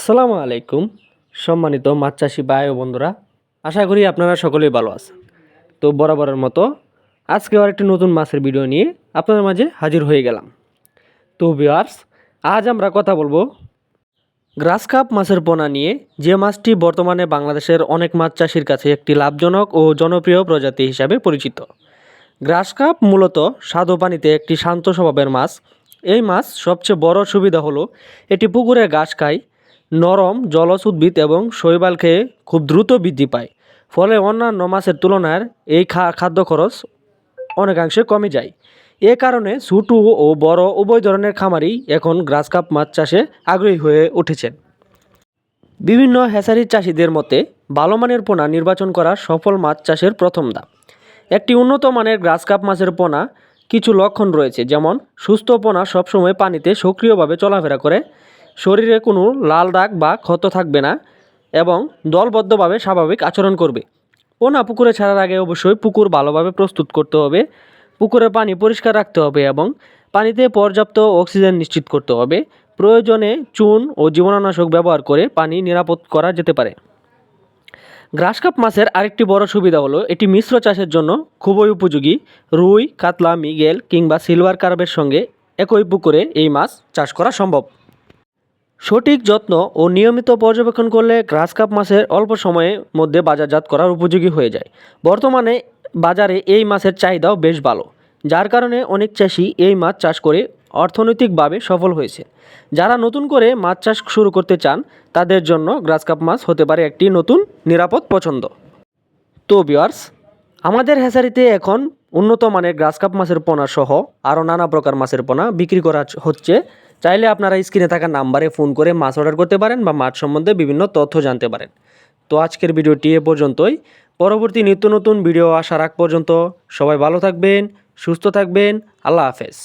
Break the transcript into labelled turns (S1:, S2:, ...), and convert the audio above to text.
S1: আসসালামু আলাইকুম সম্মানিত মাছ চাষি ভাই ও বন্ধুরা, আশা করি আপনারা সকলেই ভালো আছেন। তো বরাবরের মতো আজকে আর একটি নতুন মাছের ভিডিও নিয়ে আপনাদের মাঝে হাজির হয়ে গেলাম। তো ভিউয়ার্স, আজ আমরা কথা বলবো গ্রাস কাপ মাছের পোনা নিয়ে, যে মাছটি বর্তমানে বাংলাদেশের অনেক মাছ চাষির কাছে একটি লাভজনক ও জনপ্রিয় প্রজাতি হিসাবে পরিচিত। গ্রাস কাপ মূলত স্বাদু পানিতে একটি শান্ত স্বভাবের মাছ। এই মাছ সবচেয়ে বড় সুবিধা হলো এটি পুকুরে ঘাস খায়, নরম জলজ উদ্ভিদ এবং শৈবাল খেয়ে খুব দ্রুত বৃদ্ধি পায়। ফলে অন্যান্য মাছের তুলনায় এই খাদ্য খরচ অনেকাংশে কমে যায়। এ কারণে ছোটো ও বড় উভয় ধরনের খামারই এখন গ্রাস কাপ মাছ চাষে আগ্রহী হয়ে উঠেছেন। বিভিন্ন হ্যাচারির চাষিদের মতে ভালো মানের পোনা নির্বাচন করা সফল মাছ চাষের প্রথম ধাপ। একটি উন্নত মানের গ্রাস কাপ মাছের পোনা কিছু লক্ষণ রয়েছে, যেমন সুস্থ পোনা সবসময় পানিতে সক্রিয়ভাবে চলাফেরা করে, শরীরে কোনো লাল দাগ বা ক্ষত থাকবে না এবং দলবদ্ধভাবে স্বাভাবিক আচরণ করবে। পোনা পুকুরে ছাড়ার আগে অবশ্যই পুকুর ভালোভাবে প্রস্তুত করতে হবে, পুকুরের পানি পরিষ্কার রাখতে হবে এবং পানিতে পর্যাপ্ত অক্সিজেন নিশ্চিত করতে হবে। প্রয়োজনে চুন ও জীবাণুনাশক ব্যবহার করে পানি নিরাপদ করা যেতে পারে। গ্রাস কাপ মাছের আরেকটি বড় সুবিধা হলো এটি মিশ্র চাষের জন্য খুবই উপযোগী। রুই, কাতলা, মৃগেল কিংবা সিলভার কার্পের সঙ্গে একই পুকুরে এই মাছ চাষ করা সম্ভব। সঠিক যত্ন ও নিয়মিত পর্যবেক্ষণ করলে গ্রাস কাপ মাছের অল্প সময়ের মধ্যে বাজারজাত করার উপযোগী হয়ে যায়। বর্তমানে বাজারে এই মাছের চাহিদাও বেশ ভালো, যার কারণে অনেক চাষি এই মাছ চাষ করে অর্থনৈতিকভাবে সফল হয়েছে। যারা নতুন করে মাছ চাষ শুরু করতে চান তাদের জন্য গ্রাস কাপ মাছ হতে পারে একটি নতুন নিরাপদ পছন্দ। তো ভিউয়ার্স, আমাদের হ্যাচারিতে এখন উন্নত মানের গ্রাস কাপ মাছের পোনা সহ আরও নানা প্রকার মাছের পোনা বিক্রি করা হচ্ছে। চাইলে আপনারা স্ক্রিনে থাকা নাম্বারে ফোন করে মাছ অর্ডার করতে পারেন বা মাছ সম্বন্ধে বিভিন্ন তথ্য জানতে পারেন। তো আজকের ভিডিওটি এ পর্যন্তই। পরবর্তী নিত্য নতুন ভিডিও আসার আগ পর্যন্ত সবাই ভালো থাকবেন, সুস্থ থাকবেন। আল্লাহ হাফেজ।